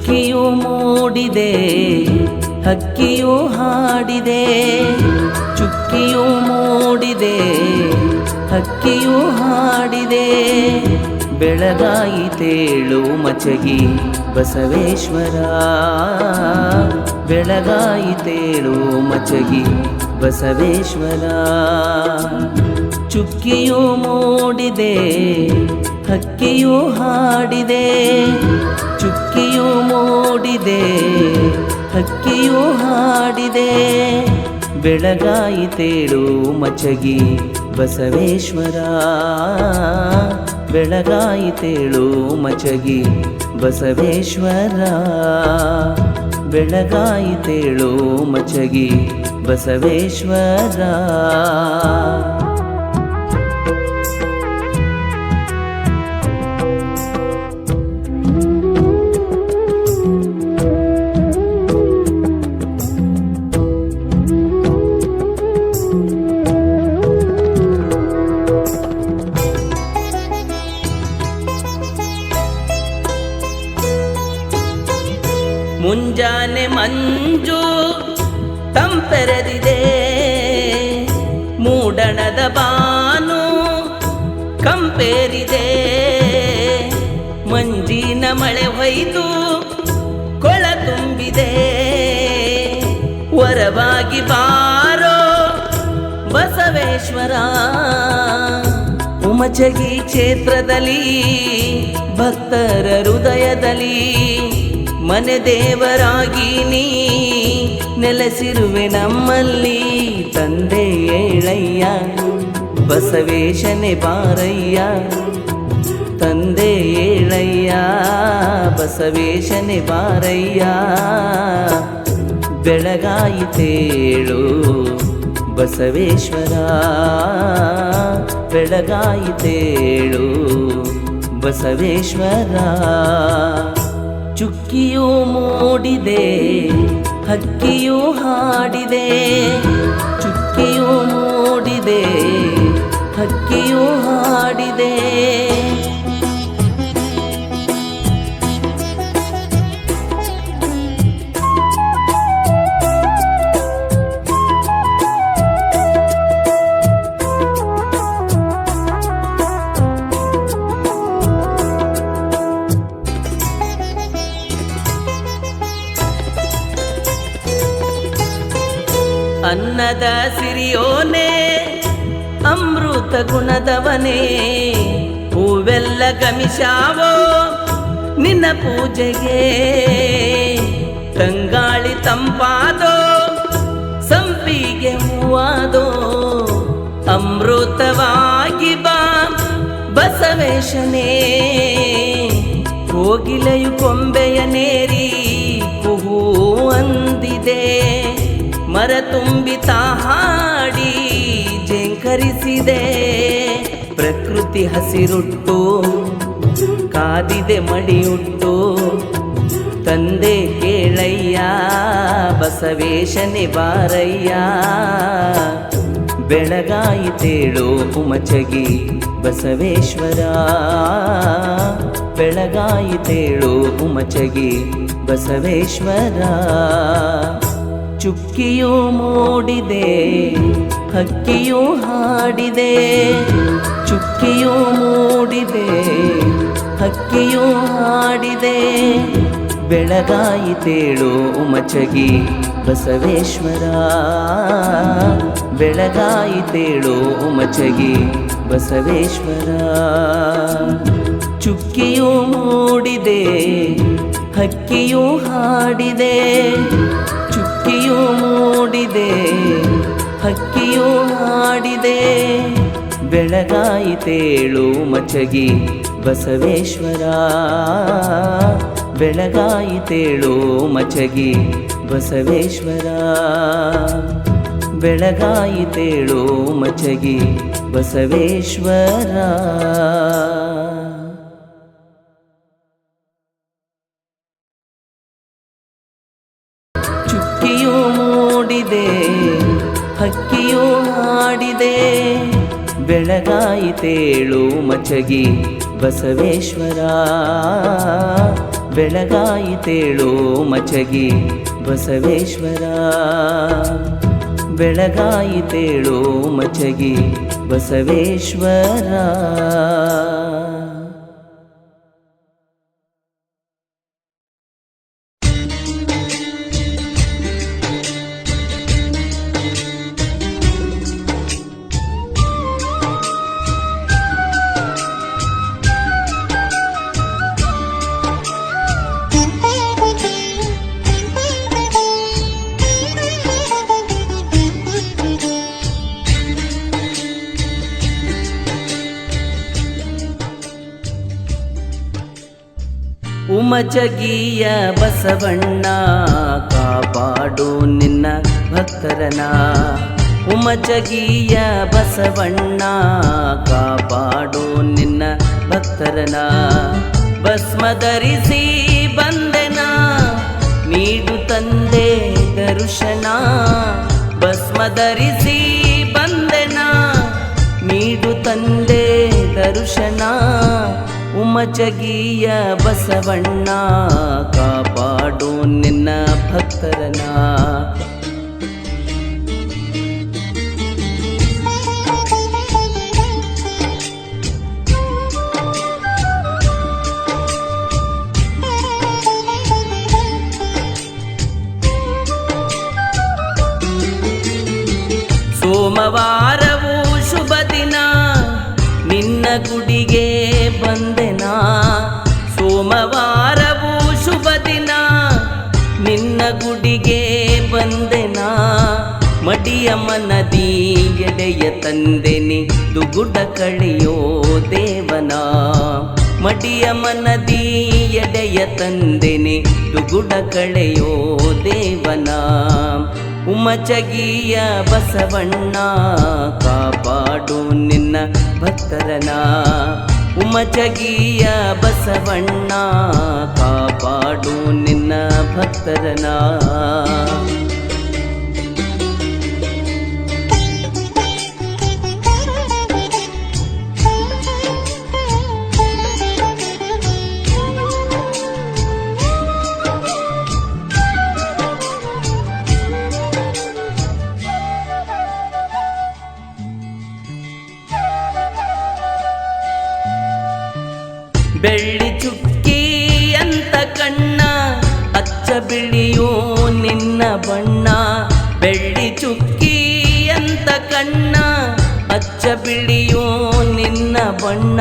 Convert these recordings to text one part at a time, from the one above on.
ಚುಕ್ಕಿಯು ಮೂಡಿದೆ ಹಕ್ಕಿಯು ಹಾಡಿದೆ, ಚುಕ್ಕಿಯು ಮೂಡಿದೆ ಹಕ್ಕಿಯು ಹಾಡಿದೆ, ಬೆಳಗಾಯಿತೇಳು ಮಚಗಿ ಬಸವೇಶ್ವರ, ಬೆಳಗಾಯಿತೇಳು ಮಚಗಿ ಬಸವೇಶ್ವರ. ಚುಕ್ಕಿಯು ಮೂಡಿದೆ ಹಕ್ಕಿಯು ಹಾಡಿದೆ, ಚುಕ್ಕಿಯು ಮೂಡಿದೆ ಹಕ್ಕಿಯು ಹಾಡಿದೆ, ಬೆಳಗಾಯಿತೇಳು ಮಚಗಿ ಬಸವೇಶ್ವರ, ಬೆಳಗಾಯಿತೇಳು ಮಚಗಿ ಬಸವೇಶ್ವರ, ಬೆಳಗಾಯಿತೇಳು ಮಚಗಿ ಬಸವೇಶ್ವರ. ಮುಂಜಾನೆ ಮಂಜು ತಂಪೆರೆದಿದೆ, ಮೂಡಣದ ಬಾನು ಕಂಪೇರಿದೆ, ಮಂಜಿನ ಮಳೆ ಹೊಯ್ದು ಕೊಳ ತುಂಬಿದೆ, ವರವಾಗಿ ಬಾರೋ ಬಸವೇಶ್ವರ. ಉಮಚಗಿ ಕ್ಷೇತ್ರದಲ್ಲಿ ಭಕ್ತರ ಹೃದಯದಲ್ಲಿ ಮನೆ ದೇವರಾಗಿ ನೀ ನೆಲೆಸಿರುವೆ ನಮ್ಮಲ್ಲಿ. ತಂದೆ ಏಳಯ್ಯ ಬಸವೇಶನೆ ಬಾರಯ್ಯ, ತಂದೆ ಏಳಯ್ಯ ಬಸವೇಶನೆ ಬಾರಯ್ಯ, ಬೆಳಗಾಯಿತೇಳು ಬಸವೇಶ್ವರ, ಬೆಳಗಾಯಿತೇಳು ಬಸವೇಶ್ವರ. ಚುಕ್ಕಿಯು ಮೂಡಿದೆ ಹಕ್ಕಿಯು ಹಾಡಿದೆ, ಚುಕ್ಕಿಯು ಮೂಡಿದೆ ಹಕ್ಕಿಯು ಹಾಡಿದೆ, ಅನ್ನದ ಸಿರಿಯೋನೆ ಅಮೃತ ಗುಣದವನೇ, ಹೂವೆಲ್ಲ ಗಮಿಷಾವೋ ನಿನ್ನ ಪೂಜೆಗೆ, ತಂಗಾಳಿ ತಂಪಾದೋ ಸಂಪಿಗೆ ಹೂವಾದೋ, ಅಮೃತವಾಗಿ ಬಾ ಬಸವೇಶನೇ. ಕೋಗಿಲೆಯು ಕೊಂಬೆಯ ನೇರಿ ಕುಹೂ ಅಂದಿದೆ, ಮರ ತುಂಬಿತ ಹಾಡಿ ಜೇಂಕರಿಸಿದೆ, ಪ್ರಕೃತಿ ಹಸಿರುಟ್ಟು ಕಾದಿದೆ ಮಡಿಯುಟ್ಟು, ತಂದೆ ಕೇಳಯ್ಯ ಬಸವೇಶನೆ ಬಾರಯ್ಯ, ಬೆಳಗಾಯಿತೇಳು ಉಮಚಗಿ ಬಸವೇಶ್ವರ, ಬೆಳಗಾಯಿತೇಳು ಉಮಚಗಿ ಬಸವೇಶ್ವರ. ಚುಕ್ಕಿಯು ಮೂಡಿದೆ ಹಕ್ಕಿಯು ಹಾಡಿದೆ, ಚುಕ್ಕಿಯು ಮೂಡಿದೆ ಹಕ್ಕಿಯು ಹಾಡಿದೆ, ಬೆಳಗಾಯಿತೇಳು ಉಮಚಗಿ ಬಸವೇಶ್ವರ, ಬೆಳಗಾಯಿತೇಳು ಉಮಚಗಿ ಬಸವೇಶ್ವರ. ಚುಕ್ಕಿಯು ಮೂಡಿದೆ ಹಕ್ಕಿಯು ಹಾಡಿದೆ, ಚುಕ್ಕಿಯು ಮೂಡಿದೆ ಹಕ್ಕಿಯು ಹಾಡಿದೆ, ಬೆಳಗಾಯಿತೇಳು ಮಚಗಿ ಬಸವೇಶ್ವರ, ಬೆಳಗಾಯಿತೇಳು ಮಚಗಿ ಬಸವೇಶ್ವರ, ಬೆಳಗಾಯಿತೇಳು ಮಚಗಿ ಬಸವೇಶ್ವರ. ಚುಕ್ಕಿಯು ಮೂಡಿದೆ ಹಕ್ಕಿಯು ಹಾಡಿದೆ, ಬೆಳಗಾಯಿತೇಳು ಮಚಗಿ ಬಸವೇಶ್ವರ, ಬೆಳಗಾಯಿತೇಳೋ ಮಚಗಿ ಬಸವೇಶ್ವರ. ಬೆಳಗಾಯಿತೇಳೋ ಮಚಗಿ ಬಸವೇಶ್ವರ. ಉಮಚಗಿಯ ಬಸವಣ್ಣ ಕಾಪಾಡು ನಿನ್ನ ಭಕ್ತರನ. ಉಮಚಗಿಯ ಬಸವಣ್ಣ ಕಾಪಾಡು ನಿನ್ನ ಭಕ್ತರನ. ಭಸ್ಮ ಧರಿಸಿ ಬಂದೆನ ನೀಡು ತಂದೆ ದರ್ಶನ. ಭಸ್ಮ ಧರಿಸಿ ಬಂದೆನ ನೀಡು ತಂದೆ ದರ್ಶನ. ಉಮಚಗಿಯ ಬಸವಣ್ಣ ಕಾಪಾಡು ನಿನ್ನ ಭಕ್ತರನ. ಸೋಮವಾರವೂ ಶುಭ ದಿನ ನಿನ್ನ ಗುಡಿಗೆ ಬಂದೆನ. ಸೋಮವಾರವೂ ಶುಭ ದಿನ ನಿನ್ನ ಗುಡಿಗೆ ಬಂದೆನ. ಮಡಿಯ ಮನದಿ ಎಡೆಯ ತಂದೆನಿ ದುಗುಡ ಕಳೆಯೋ ದೇವನ. ಮಡಿಯ ಮನದಿ ಎಡೆಯ ತಂದೆನಿ ದುಗುಡ ಕಳೆಯೋ ದೇವನ. ಉಮಚಗಿಯ ಬಸವಣ್ಣ ಕಾಪಾಡು ನಿನ್ನ ಭಕ್ತರನ. ಉಮಚಗಿಯ ಬಸವಣ್ಣ ಕಾಪಾಡು ನಿನ್ನ ಭಕ್ತರನ. ಬೆಳ್ಳಿ ಚುಕ್ಕಿ ಅಂತ ಕಣ್ಣ ಅಚ್ಚ ಬಿಳಿಯೋ ನಿನ್ನ ಬಣ್ಣ. ಬೆಳ್ಳಿ ಚುಕ್ಕಿ ಅಂತ ಕಣ್ಣ ಅಚ್ಚ ಬಿಳಿಯೋ ನಿನ್ನ ಬಣ್ಣ.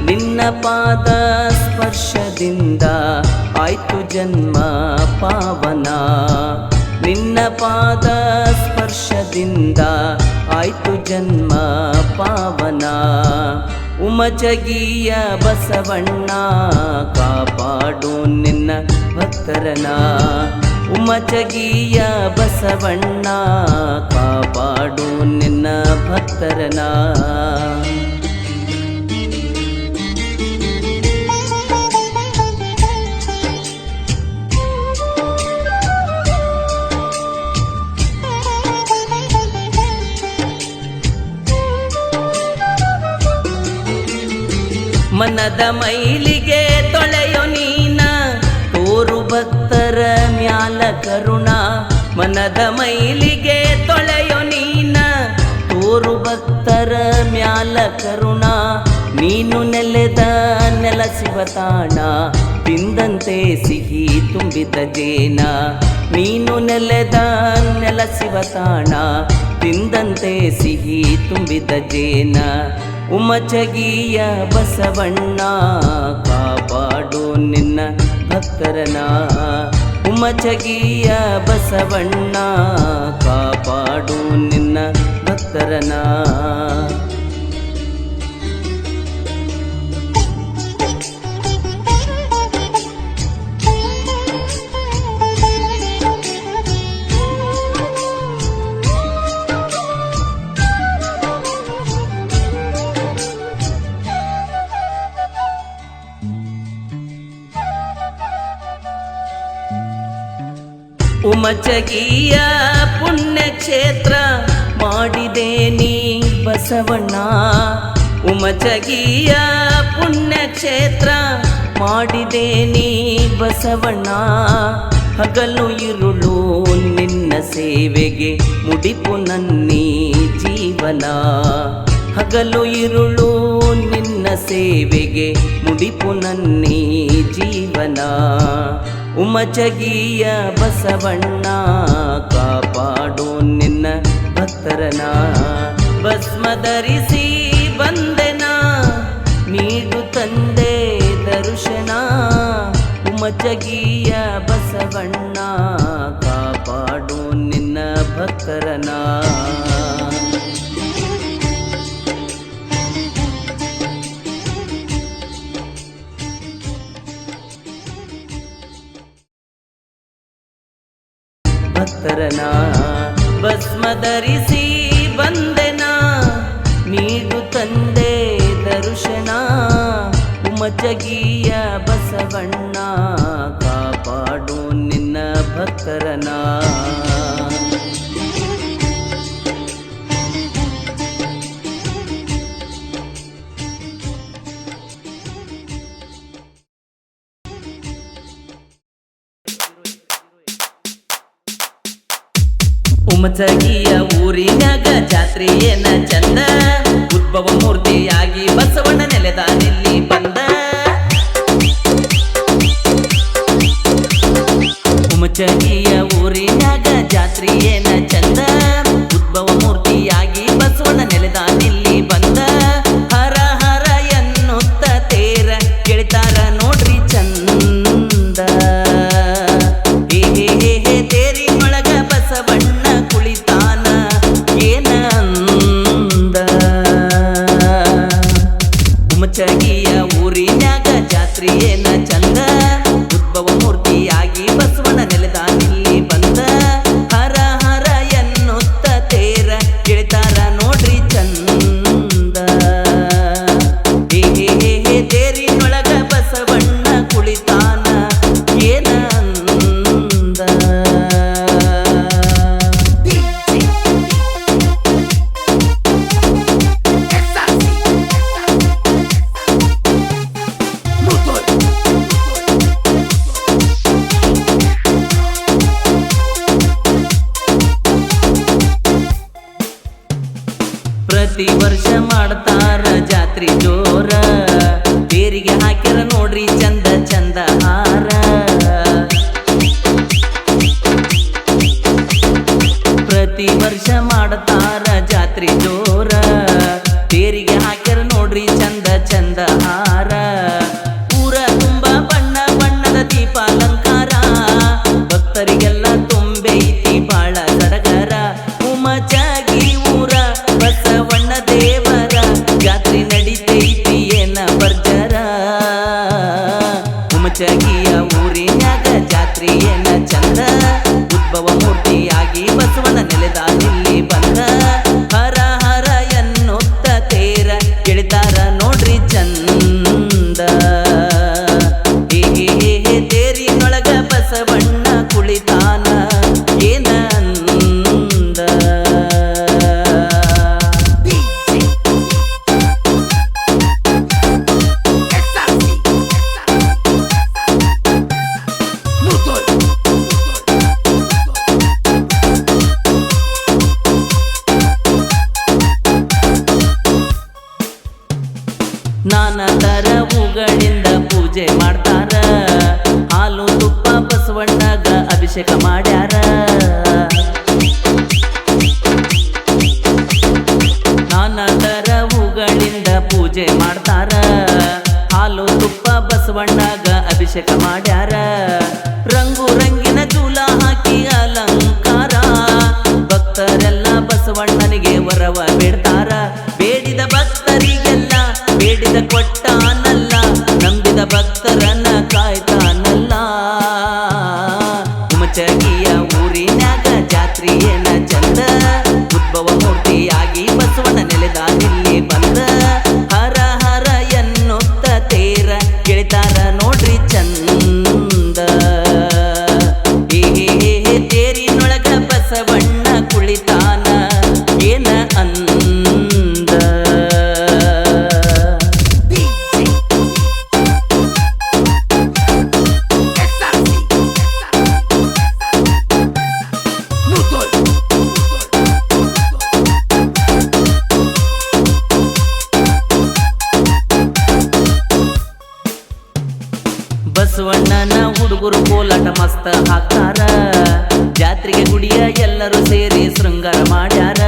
ನಿನ್ನ ಪಾದ ಸ್ಪರ್ಶದಿಂದ ಆಯ್ತು ಜನ್ಮ ಪಾವನ. ನಿನ್ನ ಪಾದ ಸ್ಪರ್ಶದಿಂದ ಆಯ್ತು ಜನ್ಮ ಪಾವನ. ಉಮಚಗಿಯ ಬಸವಣ್ಣ ಕಾಪಾಡು ನಿನ್ನ ಭಕ್ತರನ. ಉಮಚಗಿಯ ಬಸವಣ್ಣ ಕಾಪಾಡು ನಿನ್ನ ಭಕ್ತರನ. ಮನದ ಮೈಲಿಗೆ ತೊಳೆಯೋ ನೀನ ತೋರು ಭಕ್ತರ ಮ್ಯಾಲ ಕರುಣ. ಮನದ ಮೈಲಿಗೆ ತೊಳೆಯೋ ನೀನ ತೋರು ಭಕ್ತರ ಮ್ಯಾಲ ಕರುಣ. ನೀನು ನೆಲೆದ ನೆಲಸಿವ ತಾಣ ತಿಂದಂತೆ ಸಿಹಿ ತುಂಬಿದ ಜೇನ. ನೀನು ನೆಲೆದ ನೆಲಸಿವ ತಾಣ ತಿಂದಂತೆ ಸಿಹಿ ತುಂಬಿದ ಜೇನ. ಉಮಚಗಿಯ ಬಸವಣ್ಣ ಕಾಪಾಡು ನಿನ್ನ ಭಕ್ತರನ. ಉಮಚಗಿಯ ಬಸವಣ್ಣ ಕಾಪಾಡು ನಿನ್ನ ಭಕ್ತರನ. ಉಮಚಗಿಯ ಪುಣ್ಯಕ್ಷೇತ್ರ ಮಾಡಿದೆ ನೀ ಬಸವಣ್ಣ. ಉಮಚಗಿಯ ಪುಣ್ಯಕ್ಷೇತ್ರ ಮಾಡಿದೆ ನೀ ಬಸವಣ್ಣ ಹಗಲು ಇರುಳು ನಿನ್ನ ಸೇವೆಗೆ ಮುಡಿಪು ನನ್ನೀ ಜೀವನ ಹಗಲು ಇರುಳು ನಿನ್ನ ಸೇವೆಗೆ ಮುಡಿಪು ನನ್ನೀ ಜೀವನ ಉಮಚಗಿಯ ಬಸವಣ್ಣ ಕಾಪಾಡು ನಿನ್ನ ಭಕ್ತರನ ಭಸ್ಮ ಧರಿಸಿ ಬಂದೆನ ನೀಡು ತಂದೆ ದರ್ಶನ ಉಮಚಗಿಯ ಬಸವಣ್ಣ ಕಾಪಾಡು ನಿನ್ನ ಭಕ್ತರನ ಭಕ್ತರನ ಭಸ್ಮ ಧರಿಸಿ ಬಂದೆನ ನೀಡು ತಂದೆ ದರ್ಶನ ಉಮಚಗಿಯ ಬಸವಣ್ಣ ಕಾಪಾಡು ನಿನ್ನ ಭಕ್ತರನ ಉಮಚಗಿಯ ಊರಿನಾಗ ಜಾತ್ರೆ ಏನ ಚಂದ ಉದ್ಭವ ಮೂರ್ತಿಯಾಗಿ ಬಸವಣ್ಣ ನೆಲೆದಾನಿಲ್ಲಿ ಬಂದ ಉಮಚಗಿಯ ಊರಿನಾಗ ಜಾತ್ರೆ ಏನ ಚಂದ ಉದ್ಭವ ಮೂರ್ತಿಯಾಗಿ ಬಸವಣ್ಣ ನೆಲೆದಾನಿಲ್ಲಿ ಬಂದ ಹರ ಹರ ಎನ್ನುತ್ತ ತೇರ ಕೆಳಿತಾರ ನೋಡ್ರಿ ಚಂದ ಹೇ ಹೇ ಹೇ ಹೇ ತೇರಿನೊಳಗ ಬಸವಣ್ಣ ಕುಳಿತಾನ ಏನ ಅಂದ ಉಮಚಗಿಯ ಊರಿನ್ಯಾಗ ಜಾತ್ರೆ ಏನ ಚಂದ ಉದ್ಭವ ಮೂರ್ತಿಯಾಗಿ ಬಸವಣ್ಣ ನೆಲೆದಾನಿಲ್ಲಿ ಬಂದ ಹರ ಹರ ಎನ್ನುತ್ತ ತೇರ ಕೆಳಿತಾರ ನೋಡ್ರಿ ಚಂದ ಹೇ ಹೇ ಹೇ ಹೇ ತೇರಿನೊಳಗ ಬಸವಣ್ಣ ಕುಳಿತಾನ ಏನ ಅಂದ ಪ್ರತಿ ವರ್ಷ ಮಾಡ್ತಾರ ಜಾತ್ರೆ ಜೋರ ತೇರಿಗೆ ಹಾಕ್ಯಾರ ನೋಡ್ರಿ ಚಂದ ಚಂದ ಹಾರ ಪ್ರತಿ ವರ್ಷ ಮಾಡ್ತಾರ ಜಾತ್ರೆ ಜೋರ ತೇರಿಗೆ ಹಾಕ್ಯಾರ ನೋಡ್ರಿ ಚಂದ ಚಂದ ಹಾರ ಊರ ತುಂಬ ಬಣ್ಣ ಬಣ್ಣದ ದೀಪ ಅಲಂಕಾರ ಭಕ್ತರಿಗೆಲ್ಲ ತುಂಬೈತಿ ಬಾಳ ಸಡಗರ ಉಮಚಗಿ ಊರ ಬಸವಣ್ಣ ದೇವರ ಜಾತ್ರೆ ನಡಿತೈತಿ ಏನ ಬರ್ಜರ ಉಮಚಗಿಯ ಊರಿನ್ಯಾಗ ಜಾತ್ರೆ ಏನ ಚಂದ ಉದ್ಭವ ಮೂರ್ತಿಯಾಗಿ ಬಸವಣ್ಣ ನೆಲೆದಾನಿಲ್ಲಿ ಬಂದ ಹರ ಹರ ಎನ್ನುತ್ತ ತೇರ ಕೆಳಿತಾರ ನೋಡ್ರಿ ಚಂದ ಹೇ ಹೇ ಹೇ ಹೇ ತೇರಿನೊಳಗ ಬಸವಣ್ಣ ಕುಳಿತಾನ ಏನ ಅಂದ ನಾನಾ ತರವುಗಳಿಂದ ಪೂಜೆ ಮಾಡ್ತಾರ ಹಾಲು ತುಪ್ಪ ಬಸವಣ್ಣಗ ಅಭಿಷೇಕ ಮಾಡ್ಯಾರ ನಾನಾ ತರವುಗಳಿಂದ ಪೂಜೆ ಮಾಡ್ತಾರ ಹಾಲು ತುಪ್ಪ ಬಸವಣ್ಣಗ ಅಭಿಷೇಕ ಮಾಡ್ಯಾರ ರಂಗು ರಂಗಿನ ಚೂಲ ಹಾಕಿ ಅಲಂಕಾರ ಭಕ್ತರೆಲ್ಲ ಬಸವಣ್ಣನಿಗೆ ವರವ ಬೇಡ್ತಾರ ಬೇಡಿದ ಭಕ್ತರಿಗೆಲ್ಲ ಬೇಡಿದ ಕೊಟ್ಟಾನಲ್ಲ ನಂಬಿದ ಭಕ್ತರನ್ನ ಕಾಯ್ತಾನಲ್ಲ ಉಮಚಗಿಯ ಊರಿನ್ಯಾಗ ಜಾತ್ರೆ ಏನ ಚಂದ ಉದ್ಭವ ಮೂರ್ತಿಯಾಗಿ ಬಸವಣ್ಣ ನೆಲೆದಾನಿಲ್ಲಿ ಬಂದ ಹರ ಹರ ಎನ್ನುತ್ತ ತೇರ ಕೆಳಿತಾರ ನೋಡ್ರಿ ಚಂದ ಹೇ ಹೇ ಹೇ ಹೇ ತೇರಿನೊಳಗ ಬಸವಣ್ಣ ಕುಳಿತಾನ ಏನ ಅಂದ ಹುಡುಗರು ಕೋಲಾಟ ಮಸ್ತ ಹಾಕ್ತಾರ. ಜಾತ್ರೆಗೆ ಗುಡಿಯ ಎಲ್ಲರೂ ಸೇರಿ ಶೃಂಗಾರ ಮಾಡ್ಯಾರ.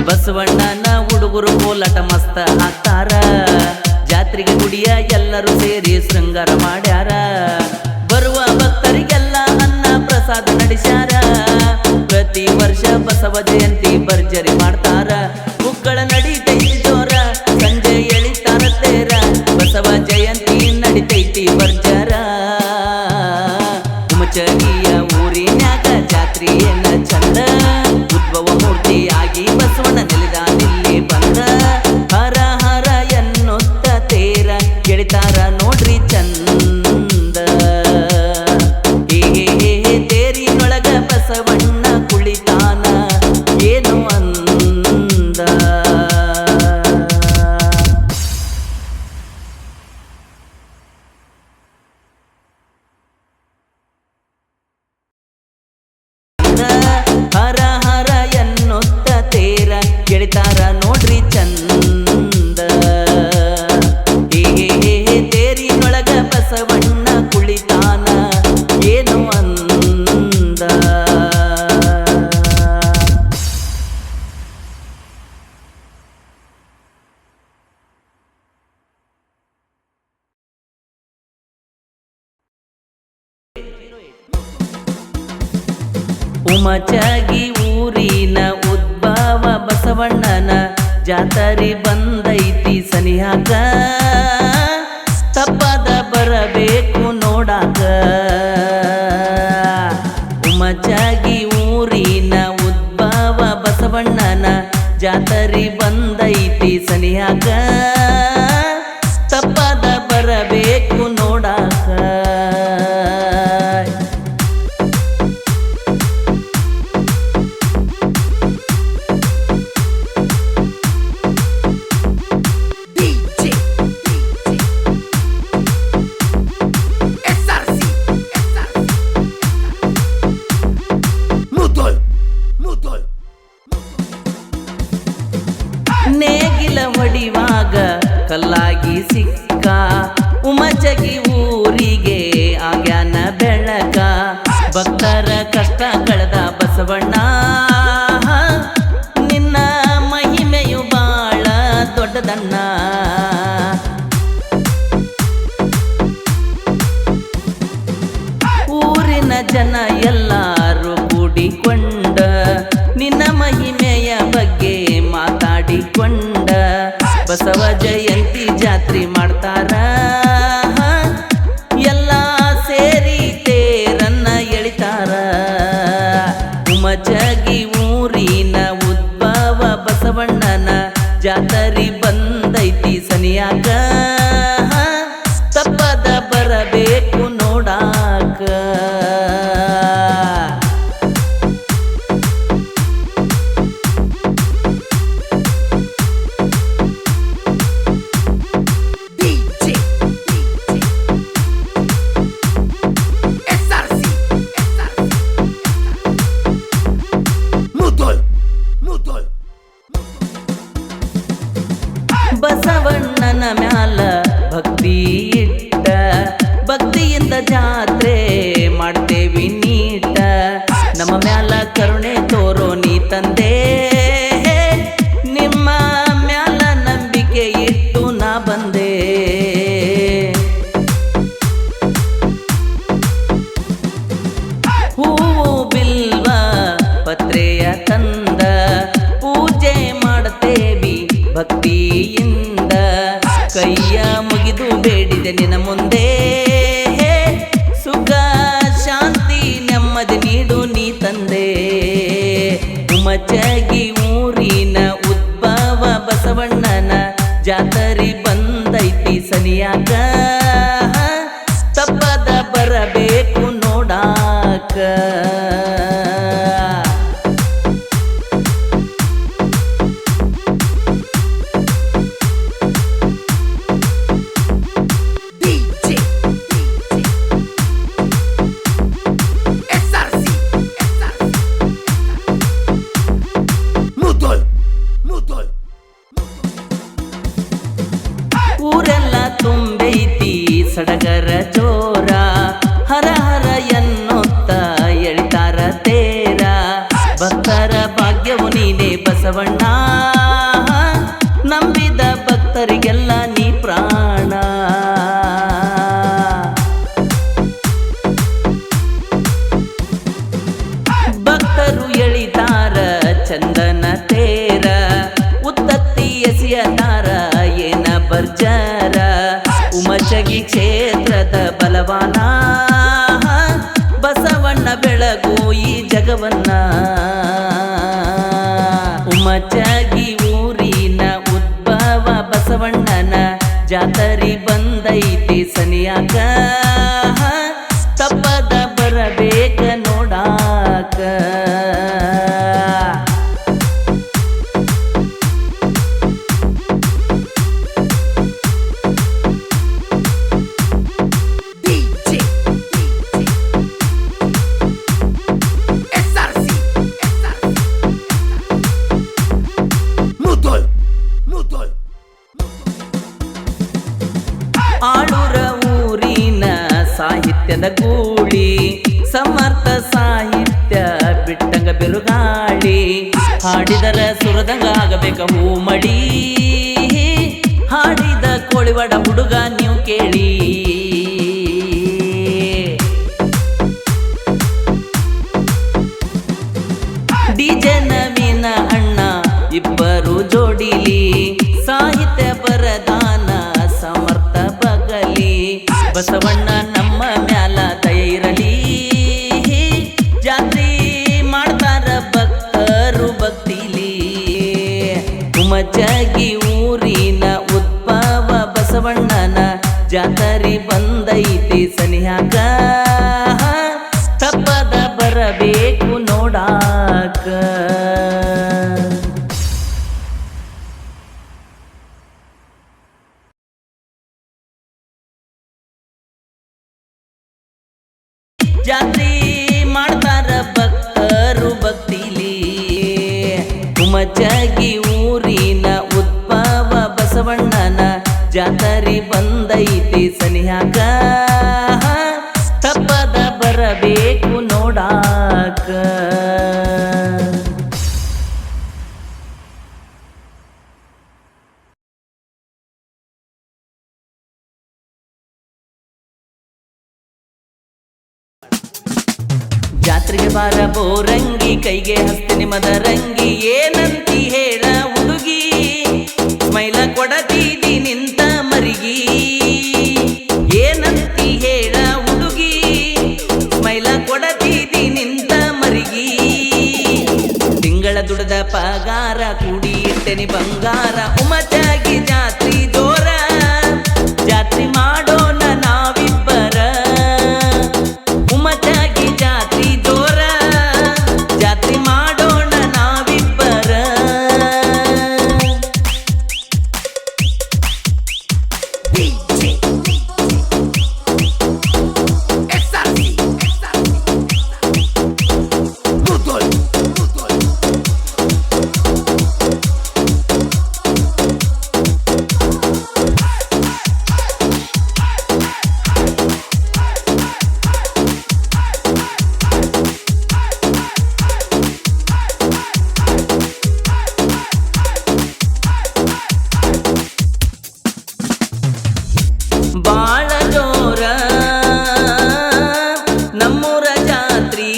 ಬಸವಣ್ಣನ ಹುಡುಗರು ಕೋಲಾಟ ಮಸ್ತ ಹಾಕ್ತಾರ. ಜಾತ್ರೆಗೆ ಗುಡಿಯ ಎಲ್ಲರೂ ಸೇರಿ ಶೃಂಗಾರ ಮಾಡ್ಯಾರ. ಬರುವ ಭಕ್ತರಿಗೆಲ್ಲ ಅನ್ನ ಪ್ರಸಾದ ನಡೆಸ್ಯಾರ. ಪ್ರತಿ ವರ್ಷ ಬಸವ ಜಯಂತಿ ಭರ್ಜರಿ ಮಾಡ್ತಾರ. ಮಕ್ಕಳ ನಡಿತೈತಿ ಜೋರ, ಸಂಜೆ ಎಳಿತಾರ ತೇರ. ಬಸವ ಜಯಂತಿ ನಡಿತೈತಿ ಭರ್ಜರ. ಹುಮಚಗಿಯ ಊರಿನ್ಯಾಗ ಜಾತ್ರೆ ಏನ ಚಂದ. ಉದ್ಭವ ಮೂರ್ತಿಯಾಗಿ ಬಸವಣ್ಣ ನೆಲೆದಾನಿಲ್ಲಿ ಬಂದ. ಹರ ಹರ ಎನ್ನುತ್ತ ತೇರ ಎಳಿತಾರ ನೋಡ್ರಿ ಚಂದ. ಹೇ ತೇರಿನೊಳಗ ಬಸವಣ್ಣ ಕುಳಿತಾನ ಏನು ಅಂದ. ಹರ ಹರ ಎನ್ನುತ್ತ ತೇರ ಎಳಿತಾರ ನೋಡ್ರಿ ಚಂದ. ಹೇ ತೇರಿನೊಳಗ ಬಸವಣ್ಣ ಕುಳಿತಾನ ಏನು ಅಂದ. ಉಮಚಗಿ ಊರಿನ ಉದ್ಭವ ಬಸವಣ್ಣನ ಜಾತರಿ ಬಂದೈತಿ ಸನಿಹಾಕ. ತಪ್ಪದ ಬರಬೇಕು ನೋಡಾಕ. ಉಮಚಗಿ ಊರಿನ ಉದ್ಭವ ಬಸವಣ್ಣನ ಜಾತರಿ ಬಂದೈತಿ ಸನಿಹಾಕ. ತಪ್ಪದ ಬರಬೇಕು ನೋಡಾಕ. ನೇಗಿಲ ಹೊಡಿವಾಗ ಕಲ್ಲಾಗಿ ಸಿಕ್ಕ. ಉಮಚಗಿ ಊರಿಗೆ ಆಗ್ಯಾನ ಬೆಳಕ. ಭಕ್ತರ ಕಷ್ಟ ಕಳೆದ ಬಸವಣ್ಣ. ನಿನ್ನ ಮಹಿಮೆಯು ಬಾಳ ದೊಡ್ಡದಣ್ಣ. ಊರಿನ ಜನ ಎಲ್ಲಾರು ಕೂಡಿಕೊಂಡ ನಿನ್ನ ಮಹಿಮೆಯ ಬಗ್ಗೆ ಮಾತಾಡಿಕೊಂಡ. ಬಸವ ಜಯಂತಿ ಜಾತ್ರೆ ಮಾಡ್ತಾರ. ಎಲ್ಲ ಸೇರಿ ತೇರನ್ನ ಎಳಿತಾರ. ಉಮಚಗಿ ಊರಿನ ಉದ್ಭವ ಬಸವಣ್ಣನ ಜಾತರಿ ಬಂದೈತಿ ಸನಿಯಾಕ. ತಪ್ಪದ ಬರಬೇಕು ನೋಡಾಕ. ಬಸವಣ್ಣನ ಮ್ಯಾಲ ಭಕ್ತಿ ಇಟ್ಟ. ಭಕ್ತಿಯಿಂದ ಜಾತ್ರೆ ಮಾಡ್ತೇವಿ ನೀಟ. ನಮ್ಮ ಮ್ಯಾಲ ಕರುಣೆ ತೋರೋ ನೀ ತಂದೆ. ನಿಮ್ಮ ಮ್ಯಾಲ ನಂಬಿಕೆ ಇಟ್ಟು ನಾ ಬಂದೆ. ಹೂವು ಬಿಲ್ವ ಪತ್ರೆಯ ತಂದ ಪೂಜೆ ಮಾಡ್ತೇವಿ ಭಕ್ತಿಯಿಂದ. ಕೈಯ ಮುಗಿದು ಬೇಡಿದೆ ನಿನ್ನ ಮುಂದೆ. ಸುಖ ಶಾಂತಿ ನೆಮ್ಮದಿ ನೀಡು ನೀ ತಂದೆ. ಉಮಚಗಿ ಊರಿನ ಉದ್ಭವ ಬಸವಣ್ಣನ ಜಾತರಿ ಬಂದೈತಿ ಸನಿಯಾಕ. ತಪ್ಪದ ಬರಬೇಕು ನೋಡಾಕ. ಸಡಗರ ಜೋರ ಹರ ಹರ ಎನ್ನುತ್ತ ಎಳಿತಾರ ತೇರ ಭಕ್ತರ ಭಾಗ್ಯವು ನೀನೇ ಬಸವಣ್ಣ ನಂಬಿದ ಭಕ್ತರಿಗೆಲ್ಲ ನೀ ಪ್ರಾಣ ಭಕ್ತರು ಎಳಿತಾರ ಚಂದನ ತೇರ ಉತ್ತತ್ತಿ ಎಸೆಯತಾರ ಏನ ಬರ್ಜರ ಉಮಚಗಿ ಕ್ಷೇತ್ರದ ಬಲವಾನ ಬಸವಣ್ಣ ಬೆಳಗು ಈ ಜಗವನ್ನ ಉಮಚಗಿ ಊರಿನ ಉದ್ಭವ ಬಸವಣ್ಣನ ಜಾತರಿ ಬಂದೈತಿ ಸನಿಯಾಕ ತಪ್ಪದ ಬರಬೇಕ ನೋಡಾಕ ಆಳೂರ ಊರಿನ ಸಾಹಿತ್ಯದ ಗೂಳಿ ಸಮರ್ಥ ಸಾಹಿತ್ಯ ಬಿಟ್ಟಂಗ ಬಿರುಗಾಳಿ ಹಾಡಿದರ ಸುರದಂಗ ಆಗಬೇಕ ಹೂಮಡಿ ಹಾಡಿದ ಕೋಳಿವಾಡ ಹುಡುಗ ನೀವು ಕೇಳಿ ಡಿಜೆ ನವೀನ ಅಣ್ಣ ಇಬ್ಬರು ಜೋಡಿಲಿ ಸಾಹಿತ್ಯ ಬರದಾನ ಸಮರ್ಥ ಬಗಲಿ ಬಸವಣ್ಣ ನಮ್ಮ ಮ್ಯಾಲ ದಯ ಇರಲಿ ಜಾತ್ರಿ ಮಾಡ್ತಾರ ಭಕ್ತರು ಭಕ್ತಿಲಿ ಉಮಚಗಿ ಊರಿನ ಉದ್ಭವ ಬಸವಣ್ಣನ ಜಾತರಿ ಬಂದೈತಿ ಸನಿಯಾಕ ತಪ್ಪದ ಬರಬೇಕು ನೋಡಾಕ ಜಾತ್ರಿ ಮಾಡ್ತಾರ ಭಕ್ತರು ಭಕ್ತಿಲಿ ಉಮಚಗಿ ಊರಿನ ಉದ್ಭವ ಬಸವಣ್ಣನ ಜಾತರಿ ಬಂದೈತಿ ಸನಿಯಾಕ ತಪ್ಪದ ಬರಬೇಕು ನೋಡಾಕ ಜಾತ್ರೆಗೆ ಬಾರ ಬೋರಂಗಿ ಕೈಗೆ ಹಸ್ತಿನಿ ಮದರಂಗಿ ಏನಂತಿ ಹೇಳ ಹುಡುಗಿ ಸ್ಮೈಲ ಕೊಡತೀದಿ ನಿಂತ ಮರಿಗಿ ಏನಂತಿ ಹೇಳ ಹುಡುಗಿ ಸ್ಮೈಲ ಕೊಡತೀದಿ ನಿಂತ ಮರಿಗಿ ತಿಂಗಳ ದುಡದ ಪಗಾರ ಕೂಡಿ ಇಟ್ಟೆನಿ ಬಂಗಾರ ಉಮಚಗಿ ಜಾತ್ರಿ ಜೋರ ಜಾತ್ರಿ ಮಾಡೋಣ ನಾವಿಬ್ಬರ ಉಮಚಗಿ ಜಾತ್ರಿ ಜೋರ ಜಾತ್ರಿ ಮಾಡೋಣ ನಾವಿಬ್ಬರ ಬಾಳ ಜೋರ ನಮ್ಮೂರ ಜಾತ್ರಿ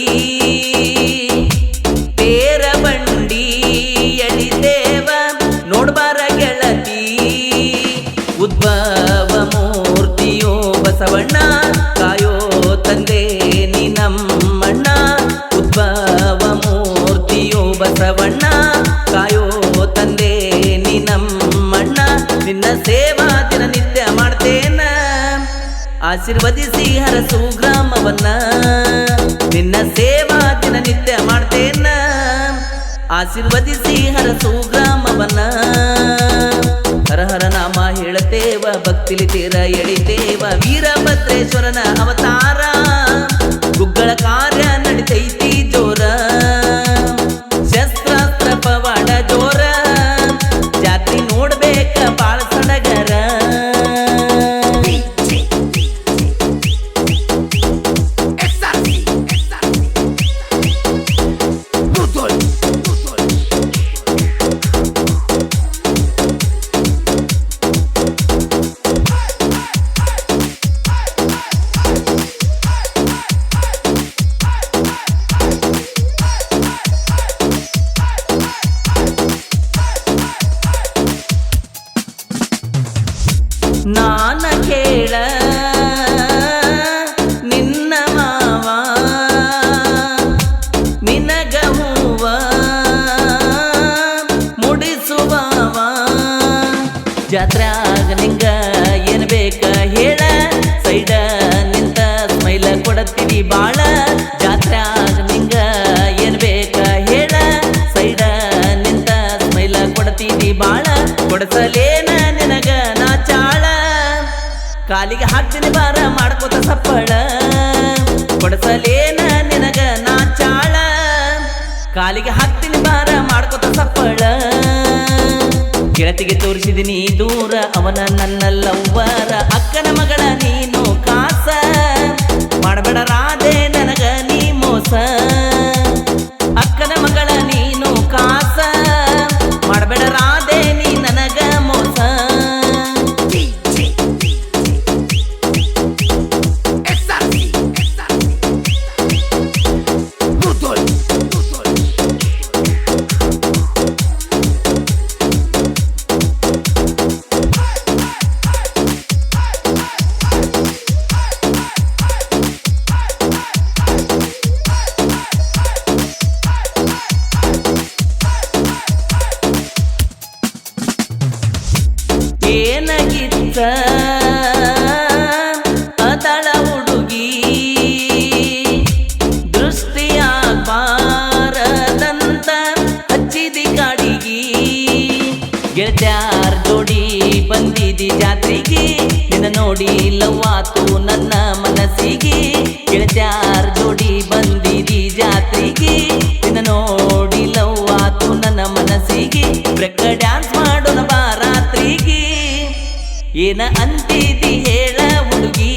ತೇರ ಬಂಡಿ ಎಳಿದೇವ ನೋಡ್ಬಾರ ಗೆಳತಿ ಉದ್ಭವ ಮೂರ್ತಿಯೋ ಬಸವಣ್ಣ ಕಾಯೋ ತಂದೆ ನೀ ನಮ್ಮಣ್ಣ ಉದ್ಭವ ಮೂರ್ತಿಯೋ ಬಸವಣ್ಣ ಕಾಯೋ ತಂದೆ ನೀ ನಮ್ಮಣ್ಣ ನಿನ್ನ ಸೇವಾ ದಿನನಿತ್ಯ ಮಾಡ್ತೇನ ಆಶೀರ್ವದಿಸಿ ಹರಸು ಗ್ರಾಮವನ್ನ ನಿನ್ನ ಸೇವಾ ದಿನನಿತ್ಯ ಮಾಡ್ತೇನ ಆಶೀರ್ವದಿಸಿ ಹರಸು ಗ್ರಾಮವನ್ನ ಹರ ಹರ ನಾಮ ಹೇಳತೇವ ಭಕ್ತಿಲಿ ತೀರ ಎಳಿತೇವ ವೀರಭದ್ರೇಶ್ವರನ ಅವತಾರ ಗುಗ್ಗಳ ಕಾರ್ಯ ನಡಿತೈತಿ ಜೋರ ಶಸ್ತ್ರಾಸ್ತ್ರ ಪವಾಡ ಜೋರ ಜಾತ್ರಿ ನೋಡ್ಬೇಕ ಬಾಳ ಸಡಗರ ಬಾಳ ಜಾತ್ರ್ಯಾಗ ನಿಂಗ ಏನ್ ಬೇಕ ಹೇಳ ಸೈಡ ನಿಂತ ಸ್ಮೈಲ ಕೊಡ್ತಿದಿ ಬಾಳ ಕೊಡಸಲೇನ ನಿನಗ ನಾ ಚಾಳ ಕಾಲಿಗೆ ಹಾಕ್ತೀನಿ ಬಾರ ಮಾಡ್ಕೋತ ಸಪ್ಪಳ ಕೊಡಸಲೇನ ನಿನಗ ನಾ ಚಾಳ ಕಾಲಿಗೆ ಹಾಕ್ತೀನಿ ಬಾರ ಮಾಡ್ಕೋತ ಸಪ್ಪಳ ಗೆಳತಿಗೆ ತೋರಿಸಿದಿನಿ ದೂರ ಅವನ ನನ್ನ ಲವ್ವರ ಅಕ್ಕನ ಮಗಳ ನೀನು ಕಾಸ ಮಾಡಬೇಡ ರಾಧೆ ನನಗ ನೀ ಮೋಸ ಅಕ್ಕನ ಮಗಳ ನೀನು ಕಾಸ ಮಾಡಬೇಡ ರಾಧೆ ನೀ ನನಗ ಮೋಸ ಏನಗಿತ್ತ ಅದಳ ಹುಡುಗಿ ದೃಷ್ಟಿಯಾಗಬಾರದಂತ ಹಚ್ಚಿದಿ ಗಾಡಿಗಿ ಗೆಳತ್ಯಾರ ಜೋಡಿ ಬಂದಿದಿ ಜಾತ್ರೆಗೆ ನಿನ್ನ ನೋಡಿ ಲವ್ವಾತು ನನ್ನ ಮನಸ್ಸಿಗೆ ಗೆಳತ್ಯಾರ ಜೋಡಿ ಬಂದಿದಿ ಜಾತ್ರೆಗೆ ನಿನ್ನ ನೋಡಿ ಲವ್ವಾತು ನನ್ನ ಮನಸ್ಸಿಗೆ ಬ್ರೇಕ್ ಡ್ಯಾನ್ಸ್ ಮಾಡೋಣ ಬಾ ರಾತ್ರಿಗೆ ಏನ ಅಂತಿದಿ ಹೇಳ ಹುಡುಗಿ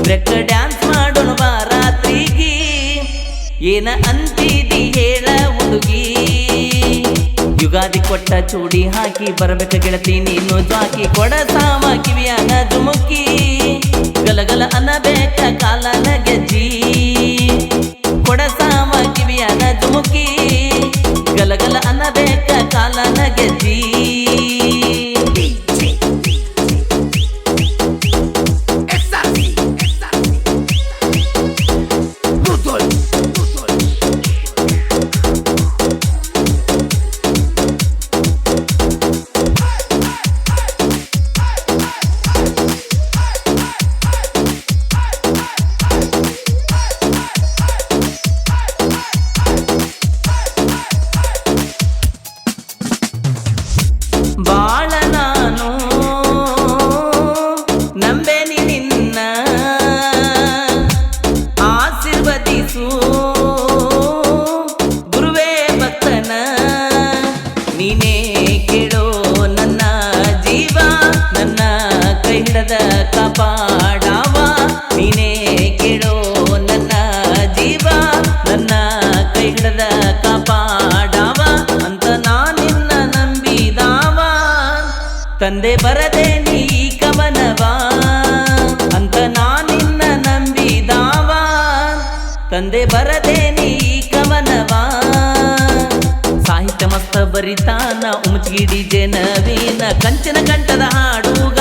ಬ್ರೇಕ್ ಡ್ಯಾನ್ಸ್ ಮಾಡೋಣ ಬಾ ರಾತ್ರಿಗೆ ಏನ ಅಂತಿದಿ ಹೇಳ ಹುಡುಗಿ ಯುಗಾದಿ ಕೊಟ್ಟ ಚೂಡಿ ಹಾಕಿ ಬರಬೇಕ ಗೆಳತಿ ನೀನು ಜ್ವಾಕಿ ಕೊಡ ಸಾಮ ಕಿವಿಯಾಗ ಜುಮುಕಿ ಗಲಗಲ ಅನ್ನಬೇಕ ಕಾಲನ ಗೆಜ್ಜಿ ಕೊಡ ಸಾಮ ಕಿವಿಯಾಗ ಜುಮುಕಿ ಗಲಗಲ ಅನ್ನಬೇಕ ಕಾಲನ ಗೆಜ್ಜಿ ಬಾಳ ನಾನು ನಂಬೆನಿ ನಿನ್ನ ಆಶೀರ್ವದಿಸು ಗುರುವೇ ಭಕ್ತನ ನೀನೇ ಕೇಳೋ ನನ್ನ ಜೀವ ನನ್ನ ಕೈ ಹಿಡದ ಕಾಪಾಡವ ನೀನೇ ಕೇಳೋ ನನ್ನ ಜೀವ ನನ್ನ ಕೈ ಹಿಡದ ಕಾಪಾಡವ ಅಂತ ನಾನಿನ್ನ ನಂಬಿದಾವ ತಂದೆ ಬರದೆ ನೀ ಕವನವ ಅಂತ ನಾನಿನ್ನ ನಂಬಿದಾವ ತಂದೆ ಬರದೆ ನೀ ಕವನವ ಸಾಹಿತ್ಯ ಮಸ್ತ ಬರಿತಾನ ಉಮಚ್ಗಿಡಿ ನವೀನ ಕಂಚನ ಕಂಠದ ಹಾಡುಗ